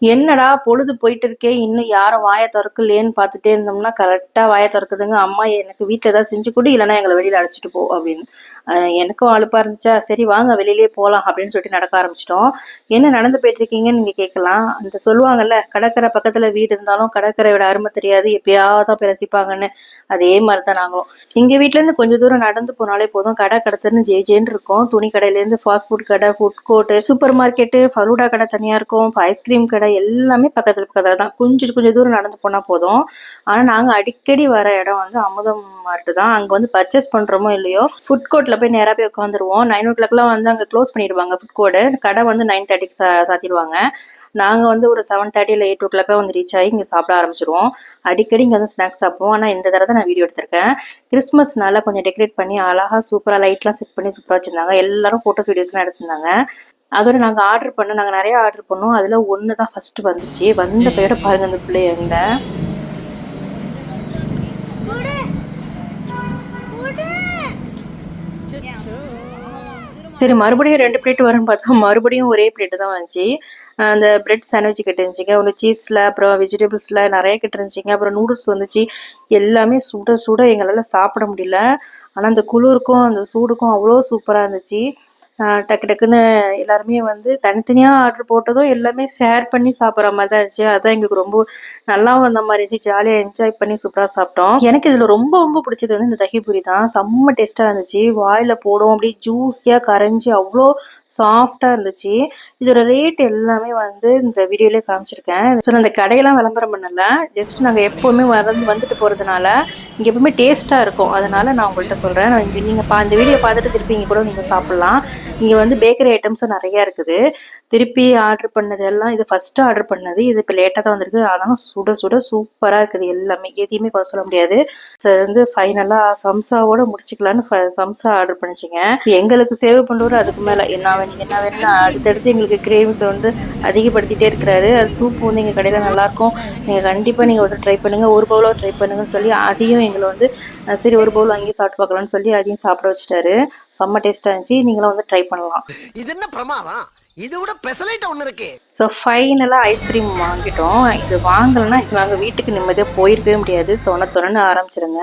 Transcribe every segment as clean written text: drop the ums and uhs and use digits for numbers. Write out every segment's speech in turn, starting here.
என்னடா பொழுது போயிட்டு இருக்கே இன்னும் யாரும் வாயை திறக்கலையேன்னு பார்த்துட்டே இருந்தோம்னா கரெக்டா வாயை திறக்குதுங்க. அம்மா எனக்கு வீட்டில் ஏதாவது செஞ்சு கொடு, இல்லைன்னா எங்களை வெளியில அழைச்சிட்டு போ அப்படின்னு. எனக்கும் அலுப்பா இருந்துச்சா, சரி வாங்க வெளியிலேயே போகலாம் அப்படின்னு சொல்லிட்டு நடக்க ஆரம்பிச்சிட்டோம். என்ன நடந்து போயிட்டு இருக்கீங்கன்னு நீங்க கேட்கலாம். அந்த சொல்லுவாங்கல்ல, கடற்கரை பக்கத்துல வீடு இருந்தாலும் கடற்கரையோட அருமை தெரியாது, எப்பயாவது போய் ரசிப்பாங்கன்னு. அதே மாதிரிதான் நாங்களும். எங்க வீட்டுல இருந்து கொஞ்சம் தூரம் நடந்து போனாலே போதும், கடை கடத்துன்னு ஜேன்னு இருக்கும். துணி கடையில இருந்து ஃபாஸ்ட் ஃபுட் கடை, food court, super market, falooda கடை தனியா இருக்கும், ஐஸ்கிரீம் கடை எல்லாமே பக்கத்துல தான். கொஞ்சம் தூரம் நடந்து போனா போதும். ஆனா நாங்க அடிக்கடி வர இடம் வந்து அமுதம் மார்ட் தான். அங்க வந்து பர்ச்சேஸ் பண்றோமோ இல்லையோ, ஃபுட் கோர்ட்ல போய் நேரா போய் உட்காந்துருவோம். 9 o'clock வந்து அங்க க்ளோஸ் பண்ணிடுவாங்க ஃபுட் கோர்டு. கடை வந்து 9:30க்கு சாத்திடுவாங்க. நாங்க வந்து ஒரு 7:30 இல்லை 8 o'clock வந்து ரீச் ஆகி இங்க சாப்பிட ஆரம்பிச்சிருவோம். அடிக்கடி இங்க வந்து ஸ்நாக்ஸ் சாப்பிடுவோம். ஆனா இந்த தடவை நான் வீடியோ எடுத்திருக்கேன். கிறிஸ்மஸ்னால கொஞ்சம் டெக்கரேட் பண்ணி அழகா சூப்பரா லைட்லாம் செட் பண்ணி சூப்பரா வச்சிருந்தாங்க. எல்லாரும் போட்டோஸ் வீடியோஸ்லாம் எடுத்திருந்தாங்க. அதோட நாங்க நாங்க நிறைய ஆர்டர் பண்ணோம். அதுல ஒண்ணுதான் ஃபர்ஸ்ட் வந்துச்சு. வந்த கையோட பாருங்க அந்த பிள்ளைய இருந்த. சரி மறுபடியும் 2 பிளேட் வரும்னு பார்த்தா மறுபடியும் ஒரே பிளேட் தான் வந்துச்சு. அந்த பிரெட் சாண்ட்விச் கிட்ட இருந்துச்சுங்க, ஒன்று சீஸ்ல, அப்புறம் வெஜிடபிள்ஸ்ல நிறைய கிட்ட இருந்துச்சுங்க. அப்புறம் நூடுல்ஸ் வந்துச்சு. எல்லாமே சுட சுட எங்களால சாப்பிட முடியல. ஆனா அந்த குளிருக்கும் அந்த சூடுக்கும் அவ்வளோ சூப்பரா இருந்துச்சு. டக்கு டக்குன்னு எல்லாருமே வந்து தனித்தனியா ஆர்டர் போட்டதும் எல்லாமே ஷேர் பண்ணி சாப்பிட்ற மாதிரி தான் இருந்துச்சு. அதான் எங்களுக்கு ரொம்ப நல்லாவும் அந்த மாதிரி இருந்துச்சு. ஜாலியா என்ஜாய் பண்ணி சூப்பரா சாப்பிட்டோம். எனக்கு இதுல ரொம்ப ரொம்ப பிடிச்சது வந்து இந்த தகிபுரி தான். செம்ம டேஸ்டா இருந்துச்சு. வாயில போடும் அப்படியே ஜூஸியா கரைஞ்சி அவ்வளோ சாஃப்டா இருந்துச்சு. இதோட ரேட் எல்லாமே வந்து இந்த வீடியோலயே காமிச்சிருக்கேன். ஸோ அந்த கடையெல்லாம் விளம்பரம் பண்ணல, ஜஸ்ட் நாங்க எப்பவுமே வந்துட்டு போறதுனால இங்க எப்பவுமே டேஸ்டா இருக்கும். அதனால நான் உங்கள்கிட்ட சொல்றேன். நீங்க இந்த வீடியோ பார்த்துட்டு திருப்பி இங்க கூட நீங்க சாப்பிடலாம். இங்க வந்து பேக்கரி ஐட்டம்ஸும் நிறைய இருக்குது. திருப்பி ஆர்டர் பண்ணது எல்லாம் இது ஃபர்ஸ்ட் ஆர்டர் பண்ணது. இது இப்போ லேட்டாக தான் வந்திருக்கு. ஆனாலும் சுட சுட சூப்பரா இருக்குது. எல்லாமே எதையுமே குறை சொல்ல முடியாது. வந்து ஃபைனலா சம்சாவோட முடிச்சுக்கலான்னு சம்சா ஆர்டர் பண்ணிச்சிங்க. எங்களுக்கு சேவ் பண்ணுவாரு அதுக்கு மேல என்ன வேணும்னா அடுத்தடுத்து எங்களுக்கு கிரேவிங்ஸ் வந்து அதிகப்படுத்திட்டே இருக்கிறாரு. அது சூப் வந்து எங்க கடையில நல்லா இருக்கும். நீங்க கண்டிப்பா நீங்க ஒரு ட்ரை பண்ணுங்க, ஒரு பவுலோ ட்ரை பண்ணுங்கன்னு சொல்லி அதையும் எங்களை வந்து சரி ஒரு பவுல் வாங்கி சாப்பிட்டு பார்க்கலாம்னு சொல்லி அதையும் சாப்பிட வச்சுட்டாரு. செம்ம டேஸ்டா இருந்துச்சு. நீங்களும் வந்து ட்ரை பண்ணலாம். இது என்ன பிரமாதம், இது விட பெசலைட் ஒண்ணு இருக்கு. ஸோ ஃபைனலா ஐஸ்கிரீம் வாங்கிட்டோம். இது வாங்கலைன்னா நாங்க வீட்டுக்கு நிம்மதியா போயிருக்கவே முடியாது. தொணன்னு ஆரம்பிச்சிருங்க.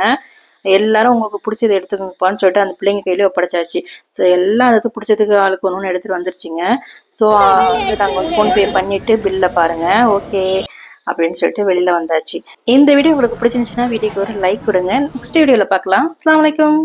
எல்லாரும் உங்களுக்கு பிடிச்சது எடுத்துக்கப்பான்னு சொல்லிட்டு அந்த பிள்ளைங்க கையிலேயே ஒப்படைச்சாச்சு. ஸோ எல்லாம் அது பிடிச்சதுக்கு ஆளுக்கு ஒன்று எடுத்துட்டு வந்துருச்சுங்க. ஸோ வந்து நாங்கள் வந்து ஃபோன்பே பண்ணிட்டு பில்லை பாருங்க ஓகே அப்படின்னு சொல்லிட்டு வெளியில வந்தாச்சு. இந்த வீடியோ உங்களுக்கு பிடிச்சிருந்துச்சுன்னா வீடியோக்கு ஒரு லைக் கொடுங்க. நெக்ஸ்ட் வீடியோல பார்க்கலாம். அஸ்ஸலாமு அலைக்கும்.